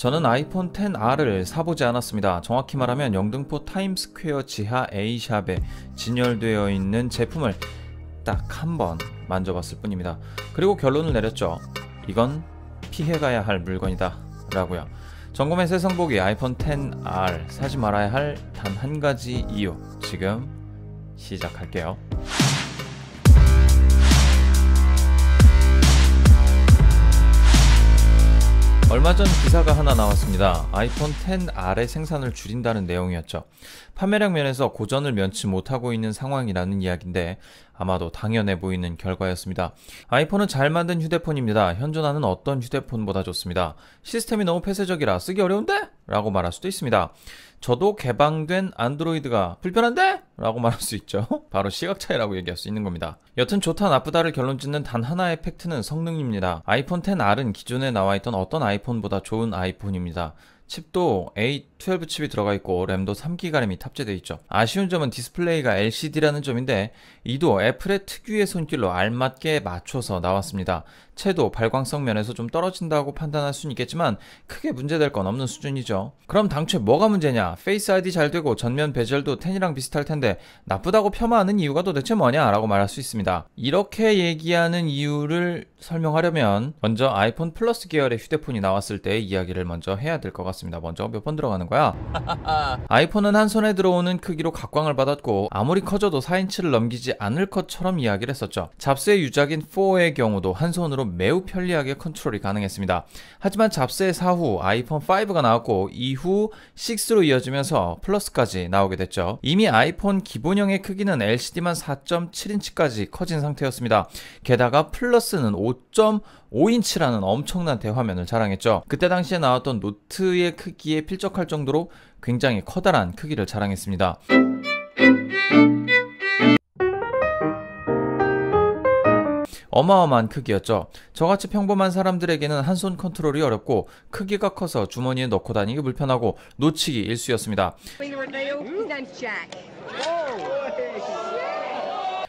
저는 아이폰 XR을 사보지 않았습니다. 정확히 말하면 영등포 타임스퀘어 지하 A샵에 진열되어 있는 제품을 딱 한 번 만져봤을 뿐입니다. 그리고 결론을 내렸죠. 이건 피해가야 할 물건이다 라고요. 점검의 세상보기 아이폰 XR 사지 말아야 할 단 한 가지 이유, 지금 시작할게요. 얼마 전 기사가 하나 나왔습니다. 아이폰 XR의 생산을 줄인다는 내용이었죠. 판매량 면에서 고전을 면치 못하고 있는 상황이라는 이야기인데 아마도 당연해 보이는 결과였습니다. 아이폰은 잘 만든 휴대폰입니다. 현존하는 어떤 휴대폰보다 좋습니다. 시스템이 너무 폐쇄적이라 쓰기 어려운데? 라고 말할 수도 있습니다. 저도 개방된 안드로이드가 불편한데? 라고 말할 수 있죠. 바로 시각 차이라고 얘기할 수 있는 겁니다. 여튼 좋다 나쁘다를 결론짓는 단 하나의 팩트는 성능입니다. 아이폰 XR은 기존에 나와있던 어떤 아이폰보다 좋은 아이폰입니다. 칩도 A12 칩이 들어가 있고 램도 3GB 램이 탑재되어 있죠. 아쉬운 점은 디스플레이가 LCD라는 점인데 이도 애플의 특유의 손길로 알맞게 맞춰서 나왔습니다. 채도 발광성 면에서 좀 떨어진다고 판단할 수는 있겠지만 크게 문제될 건 없는 수준이죠. 그럼 당초에 뭐가 문제냐? 페이스 아이디 잘 되고 전면 베젤도 10이랑 비슷할 텐데 나쁘다고 폄하하는 이유가 도대체 뭐냐? 라고 말할 수 있습니다. 이렇게 얘기하는 이유를 설명하려면 먼저 아이폰 플러스 계열의 휴대폰이 나왔을 때의 이야기를 먼저 해야 될 것 같습니다. 먼저 몇 번 들어가는 거야? 아이폰은 한 손에 들어오는 크기로 각광을 받았고 아무리 커져도 4인치를 넘기지 않을 것처럼 이야기를 했었죠. 잡스의 유작인 4의 경우도 한 손으로 매우 편리하게 컨트롤이 가능했습니다. 하지만 잡스의 사후 아이폰 5가 나왔고 이후 6로 이어지면서 플러스까지 나오게 됐죠. 이미 아이폰 기본형의 크기는 LCD만 4.7인치까지 커진 상태였습니다. 게다가 플러스는 5.5인치라는 엄청난 대화면을 자랑했죠. 그때 당시에 나왔던 노트의 크기에 필적할 정도로 굉장히 커다란 크기를 자랑했습니다. 어마어마한 크기였죠. 저같이 평범한 사람들에게는 한 손 컨트롤이 어렵고 크기가 커서 주머니에 넣고 다니기 불편하고 놓치기 일쑤였습니다.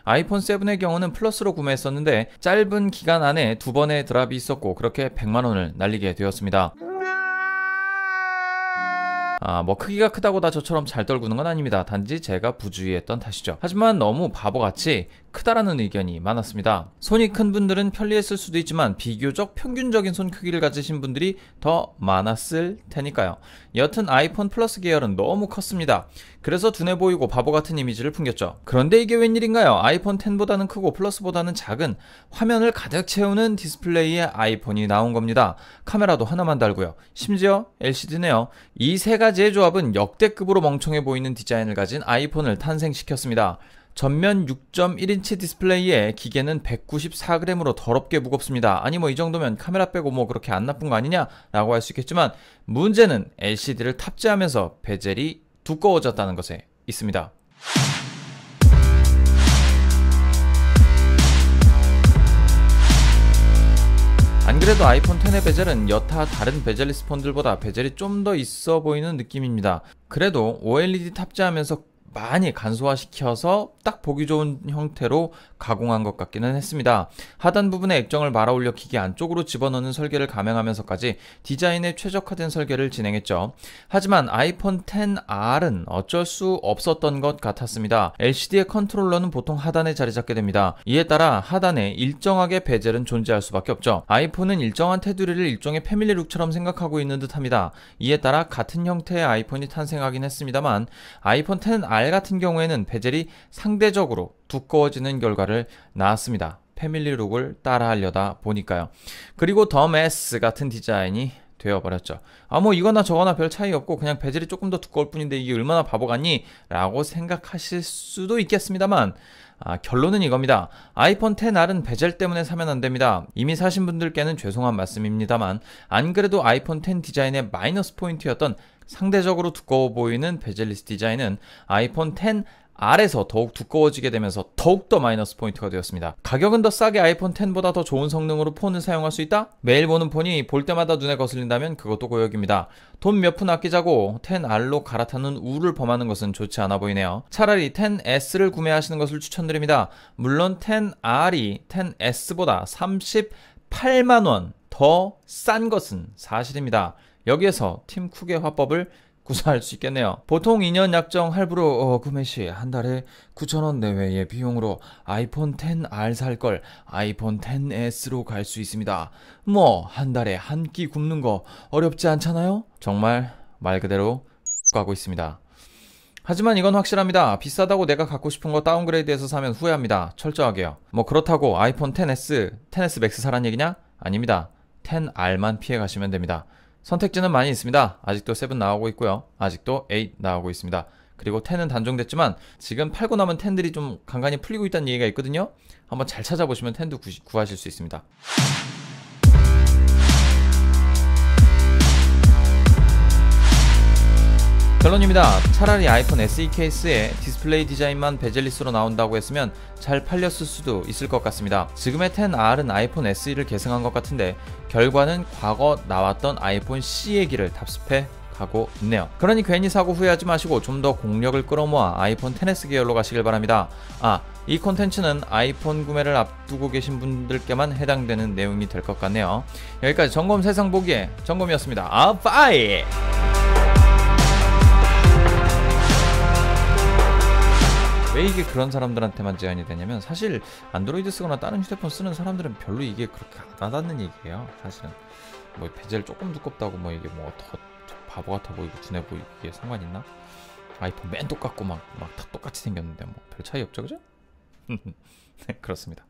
아이폰 7의 경우는 플러스로 구매했었는데 짧은 기간 안에 2번의 드랍이 있었고 그렇게 100만원을 날리게 되었습니다. 뭐 크기가 크다고 다 저처럼 잘 떨구는 건 아닙니다. 단지 제가 부주의했던 탓이죠. 하지만 너무 바보같이 크다라는 의견이 많았습니다. 손이 큰 분들은 편리했을 수도 있지만 비교적 평균적인 손 크기를 가지신 분들이 더 많았을 테니까요. 여튼 아이폰 플러스 계열은 너무 컸습니다. 그래서 둔해 보이고 바보 같은 이미지를 풍겼죠. 그런데 이게 웬일인가요? 아이폰 X보다는 크고 플러스보다는 작은 화면을 가득 채우는 디스플레이의 아이폰이 나온 겁니다. 카메라도 하나만 달고요. 심지어 LCD네요. 이 세 가지의 조합은 역대급으로 멍청해 보이는 디자인을 가진 아이폰을 탄생시켰습니다. 전면 6.1인치 디스플레이에 기계는 194g으로 더럽게 무겁습니다. 아니 뭐 이 정도면 카메라 빼고 뭐 그렇게 안 나쁜 거 아니냐? 라고 할 수 있겠지만 문제는 LCD를 탑재하면서 베젤이 두꺼워졌다는 것에 있습니다. 안 그래도 아이폰 X의 베젤은 여타 다른 베젤리스 폰들보다 베젤이 좀 더 있어 보이는 느낌입니다. 그래도 OLED 탑재하면서 많이 간소화시켜서 딱 보기 좋은 형태로 가공한 것 같기는 했습니다. 하단 부분에 액정을 말아 올려 기계 안쪽으로 집어넣는 설계를 감행하면서까지 디자인에 최적화된 설계를 진행했죠. 하지만 아이폰 XR은 어쩔 수 없었던 것 같았습니다. LCD의 컨트롤러는 보통 하단에 자리 잡게 됩니다. 이에 따라 하단에 일정하게 베젤은 존재할 수밖에 없죠. 아이폰은 일정한 테두리를 일종의 패밀리룩처럼 생각하고 있는 듯합니다. 이에 따라 같은 형태의 아이폰이 탄생하긴 했습니다만 아이폰 XR 같은 경우에는 베젤이 상대적으로 두꺼워지는 결과를 낳았습니다. 패밀리룩을 따라하려다 보니까요. 그리고 덤S 같은 디자인이 되어버렸죠. 뭐 이거나 저거나 별 차이 없고 그냥 베젤이 조금 더 두꺼울 뿐인데 이게 얼마나 바보 같니? 라고 생각하실 수도 있겠습니다만 결론은 이겁니다. 아이폰 XR은 베젤 때문에 사면 안됩니다. 이미 사신 분들께는 죄송한 말씀입니다만 안 그래도 아이폰 X 디자인의 마이너스 포인트였던 상대적으로 두꺼워 보이는 베젤리스 디자인은 아이폰 XR에서 더욱 두꺼워지게 되면서 더욱더 마이너스 포인트가 되었습니다. 가격은 더 싸게 아이폰 X보다 더 좋은 성능으로 폰을 사용할 수 있다? 매일 보는 폰이 볼 때마다 눈에 거슬린다면 그것도 고역입니다. 돈 몇 푼 아끼자고 XR로 갈아타는 우를 범하는 것은 좋지 않아 보이네요. 차라리 XS를 구매하시는 것을 추천드립니다. 물론 XR이 XS보다 38만원 더 싼 것은 사실입니다. 여기에서 팀 쿡의 화법을 구사할 수 있겠네요. 보통 2년 약정 할부로 구매 시 한 달에 9,000원 내외의 비용으로 아이폰 XR 살 걸 아이폰 XS로 갈 수 있습니다. 뭐 한 달에 한 끼 굶는 거 어렵지 않잖아요? 정말 말 그대로 가고 있습니다. 하지만 이건 확실합니다. 비싸다고 내가 갖고 싶은 거 다운그레이드해서 사면 후회합니다. 철저하게요. 뭐 그렇다고 아이폰 XS, XS 맥스 사란 얘기냐? 아닙니다. XR만 피해 가시면 됩니다. 선택지는 많이 있습니다. 아직도 7 나오고 있고요. 아직도 8 나오고 있습니다. 그리고 10은 단종됐지만 지금 팔고 남은 10들이 좀 간간히 풀리고 있다는 얘기가 있거든요. 한번 잘 찾아보시면 10도 구하실 수 있습니다. 결론입니다. 차라리 아이폰 SE 케이스에 디스플레이 디자인만 베젤리스로 나온다고 했으면 잘 팔렸을 수도 있을 것 같습니다. 지금의 XR은 아이폰 SE를 계승한 것 같은데 결과는 과거 나왔던 아이폰 C의 길을 답습해 가고 있네요. 그러니 괜히 사고 후회하지 마시고 좀 더 공력을 끌어모아 아이폰 XS 계열로 가시길 바랍니다. 이 콘텐츠는 아이폰 구매를 앞두고 계신 분들께만 해당되는 내용이 될 것 같네요. 여기까지 점검 세상 보기에 점검이었습니다. 빠이! 왜 이게 그런 사람들한테만 제한이 되냐면 사실 안드로이드 쓰거나 다른 휴대폰 쓰는 사람들은 별로 이게 그렇게 안 와닿는 얘기예요. 사실은 뭐 베젤 조금 두껍다고 뭐 이게 뭐 더 바보 같아 보이고 둔해 보이고 이게 상관 있나? 아이폰 맨 똑같고 막 다 똑같이 생겼는데 뭐 별 차이 없죠, 그죠? 네, 그렇습니다.